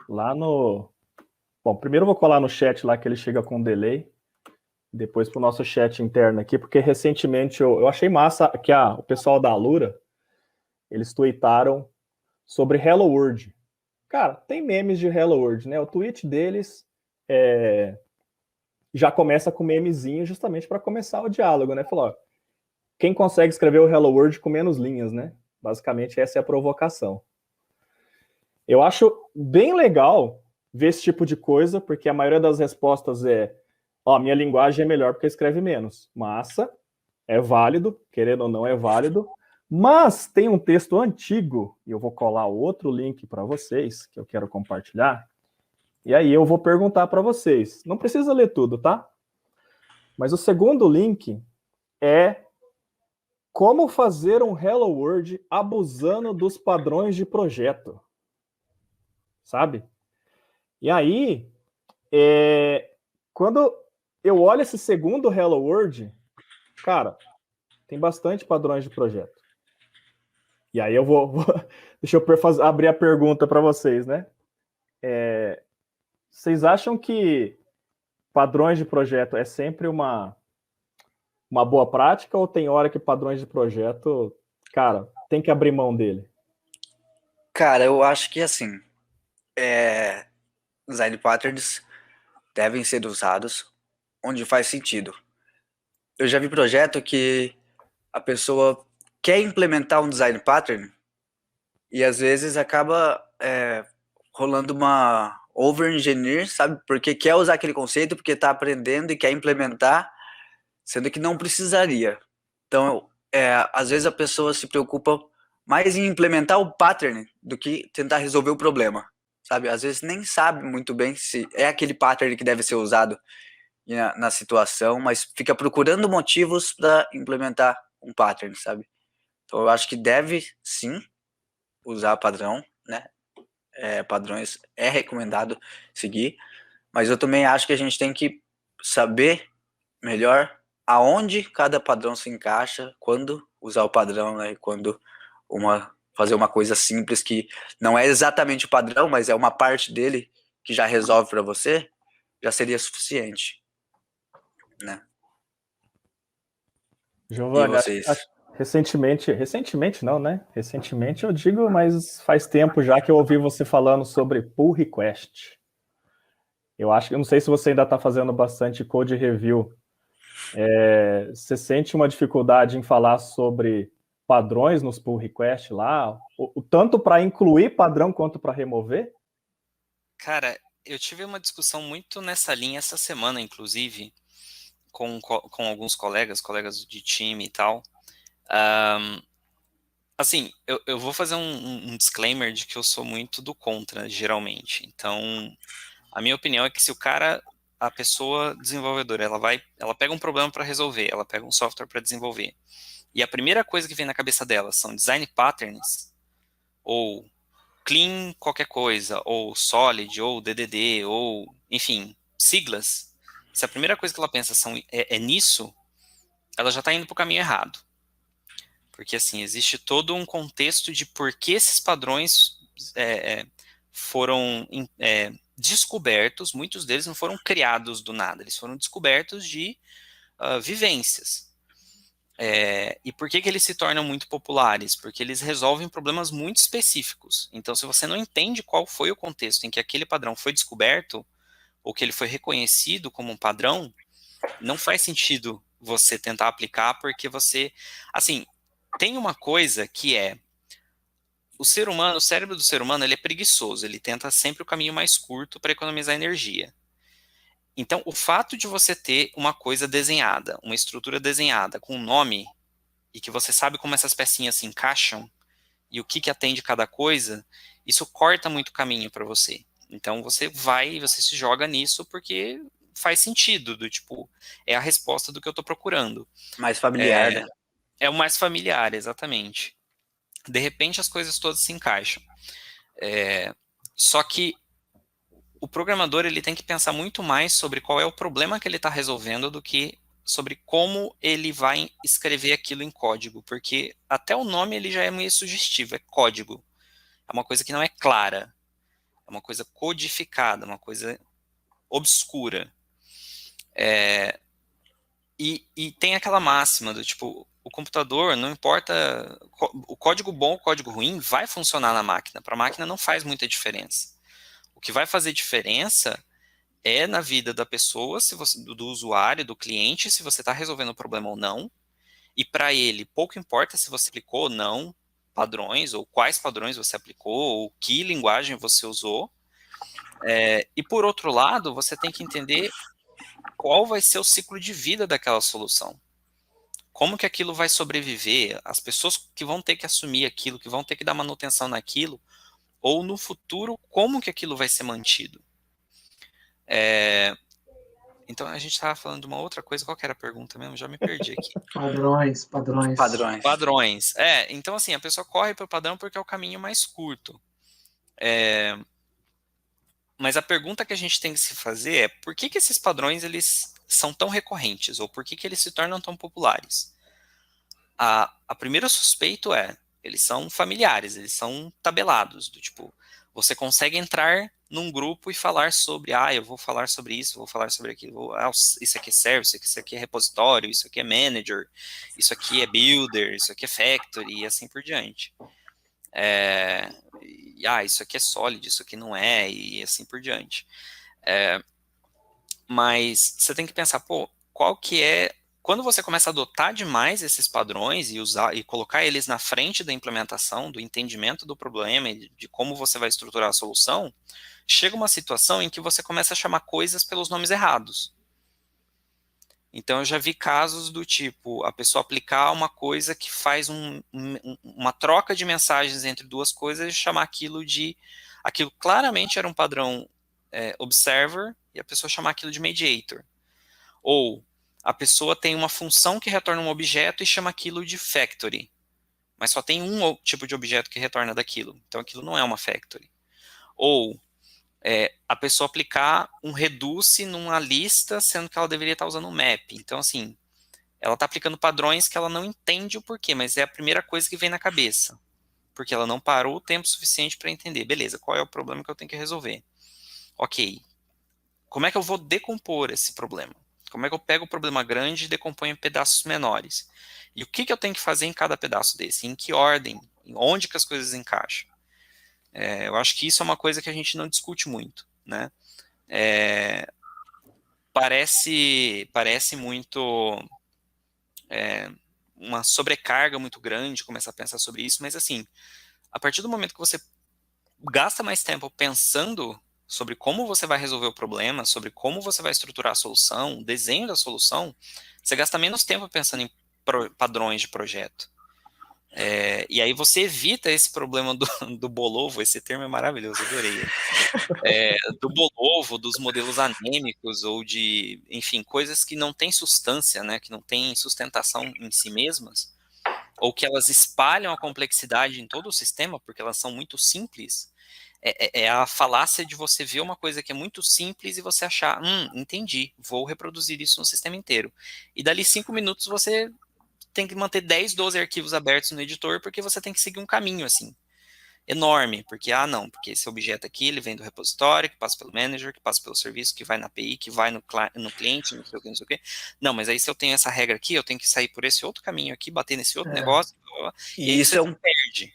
lá no... Bom, primeiro eu vou colar no chat lá que ele chega com delay, depois pro nosso chat interno aqui, porque recentemente eu achei massa que o pessoal da Alura, eles tweetaram sobre Hello World. Cara, tem memes de Hello World, né? O tweet deles já começa com memezinho justamente para começar o diálogo, né? Falou, ó, quem consegue escrever o Hello World com menos linhas, né? Basicamente essa é a provocação. Eu acho bem legal ver esse tipo de coisa, porque a maioria das respostas ó, minha linguagem é melhor porque escreve menos. Massa, é válido, querendo ou não é válido, mas tem um texto antigo, e eu vou colar outro link para vocês, que eu quero compartilhar, e aí eu vou perguntar para vocês. Não precisa ler tudo, tá? Mas o segundo link é como fazer um Hello World abusando dos padrões de projeto. Sabe? E aí, quando eu olho esse segundo Hello World, cara, tem bastante padrões de projeto. E aí eu deixa eu abrir a pergunta para vocês, né? Vocês acham que padrões de projeto é sempre uma boa prática ou tem hora que padrões de projeto, cara, tem que abrir mão dele? Cara, eu acho que assim, design patterns devem ser usados onde faz sentido. Eu já vi projeto que a pessoa quer implementar um design pattern e às vezes acaba rolando uma over-engineer, sabe? Porque quer usar aquele conceito, porque está aprendendo e quer implementar, sendo que não precisaria. Então, às vezes a pessoa se preocupa mais em implementar o pattern do que tentar resolver o problema, sabe? Às vezes nem sabe muito bem se é aquele pattern que deve ser usado na situação, mas fica procurando motivos para implementar um pattern, sabe? Então, eu acho que deve sim usar padrão, né? Padrões é recomendado seguir, mas eu também acho que a gente tem que saber melhor aonde cada padrão se encaixa, quando usar o padrão, né? Quando fazer uma coisa simples que não é exatamente o padrão, mas é uma parte dele que já resolve para você, já seria suficiente, né? E Giovanni, vocês? recentemente não, né? Recentemente eu digo, mas faz tempo já que eu ouvi você falando sobre pull request. Eu não sei se você ainda está fazendo bastante code review. Você sente uma dificuldade em falar sobre padrões nos pull request lá, tanto para incluir padrão quanto para remover? Cara, eu tive uma discussão muito nessa linha essa semana, inclusive, com alguns colegas de time e tal. Assim, eu vou fazer um disclaimer de que eu sou muito do contra, geralmente. Então, a minha opinião é que se a pessoa desenvolvedora, ela pega um problema para resolver, ela pega um software para desenvolver, e a primeira coisa que vem na cabeça dela são design patterns, ou clean qualquer coisa, ou solid, ou DDD, ou, enfim, siglas. Se a primeira coisa que ela pensa é nisso, ela já está indo para o caminho errado. Porque, assim, existe todo um contexto de por que esses padrões foram descobertos, muitos deles não foram criados do nada, eles foram descobertos de vivências. E por que eles se tornam muito populares? Porque eles resolvem problemas muito específicos. Então, se você não entende qual foi o contexto em que aquele padrão foi descoberto, ou que ele foi reconhecido como um padrão, não faz sentido você tentar aplicar, porque você... Assim, tem uma coisa que o cérebro do ser humano, ele é preguiçoso, ele tenta sempre o caminho mais curto para economizar energia. Então, o fato de você ter uma coisa desenhada, uma estrutura desenhada com um nome, e que você sabe como essas pecinhas se encaixam, e o que atende cada coisa, isso corta muito caminho para você. Então, você se joga nisso porque faz sentido, do tipo, é a resposta do que eu estou procurando. Mais familiar, né? É o mais familiar, exatamente. De repente as coisas todas se encaixam. Só que o programador ele tem que pensar muito mais sobre qual é o problema que ele está resolvendo do que sobre como ele vai escrever aquilo em código, porque até o nome ele já é meio sugestivo, é código. É uma coisa que não é clara. é uma coisa codificada, uma coisa obscura. E tem aquela máxima do tipo, o computador, não importa, o código bom ou o código ruim vai funcionar na máquina. Para a máquina não faz muita diferença. O que vai fazer diferença é na vida da pessoa, se você, do usuário, do cliente, se você está resolvendo o problema ou não. E para ele, pouco importa se você aplicou ou não padrões, ou quais padrões você aplicou, ou que linguagem você usou. E por outro lado, você tem que entender qual vai ser o ciclo de vida daquela solução. Como que aquilo vai sobreviver, as pessoas que vão ter que assumir aquilo, que vão ter que dar manutenção naquilo, ou no futuro, como que aquilo vai ser mantido. Então, a gente estava falando de uma outra coisa, qual que era a pergunta mesmo? Já me perdi aqui. Padrões. Padrões. Então assim, a pessoa corre para o padrão porque é o caminho mais curto. Mas a pergunta que a gente tem que se fazer é, por que esses padrões eles são tão recorrentes, ou por que eles se tornam tão populares? A primeira suspeito eles são familiares, eles são tabelados, do tipo, você consegue entrar num grupo e falar sobre, eu vou falar sobre isso, vou falar sobre aquilo, isso aqui é service, isso aqui é repositório, isso aqui é manager, isso aqui é builder, isso aqui é factory, e assim por diante. Isso aqui é solid, isso aqui não é, e assim por diante. Mas você tem que pensar, qual que é, quando você começa a adotar demais esses padrões e usar e colocar eles na frente da implementação, do entendimento do problema e de como você vai estruturar a solução, chega uma situação em que você começa a chamar coisas pelos nomes errados. Então, eu já vi casos do tipo, a pessoa aplicar uma coisa que faz uma troca de mensagens entre duas coisas e chamar aquilo claramente era um padrão observer, e a pessoa chamar aquilo de mediator. Ou a pessoa tem uma função que retorna um objeto e chama aquilo de factory, mas só tem um tipo de objeto que retorna daquilo, então aquilo não é uma factory. Ou a pessoa aplicar um reduce numa lista, sendo que ela deveria estar usando um map. Então, assim, ela está aplicando padrões que ela não entende o porquê, mas é a primeira coisa que vem na cabeça. Porque ela não parou o tempo suficiente para entender. Beleza, qual é o problema que eu tenho que resolver? Ok, como é que eu vou decompor esse problema? Como é que eu pego o problema grande e decomponho em pedaços menores? E o que eu tenho que fazer em cada pedaço desse? Em que ordem? Onde que as coisas encaixam? Eu acho que isso é uma coisa que a gente não discute muito, né? Parece muito uma sobrecarga muito grande começar a pensar sobre isso, mas assim, a partir do momento que você gasta mais tempo pensando sobre como você vai resolver o problema, sobre como você vai estruturar a solução, o desenho da solução, você gasta menos tempo pensando em padrões de projeto. E aí você evita esse problema do bolovo, esse termo é maravilhoso, adorei. Do bolovo, dos modelos anêmicos, ou de, enfim, coisas que não têm substância, né, que não têm sustentação em si mesmas, ou que elas espalham a complexidade em todo o sistema, porque elas são muito simples. É a falácia de você ver uma coisa que é muito simples e você achar, entendi, vou reproduzir isso no sistema inteiro. E dali 5 minutos você tem que manter 10, 12 arquivos abertos no editor, porque você tem que seguir um caminho, assim, enorme, porque, porque esse objeto aqui, ele vem do repositório, que passa pelo manager, que passa pelo serviço, que vai na API, que vai no cliente, não sei o que, não sei o que. Não, mas aí se eu tenho essa regra aqui, eu tenho que sair por esse outro caminho aqui, bater nesse outro negócio, e aí isso você perde.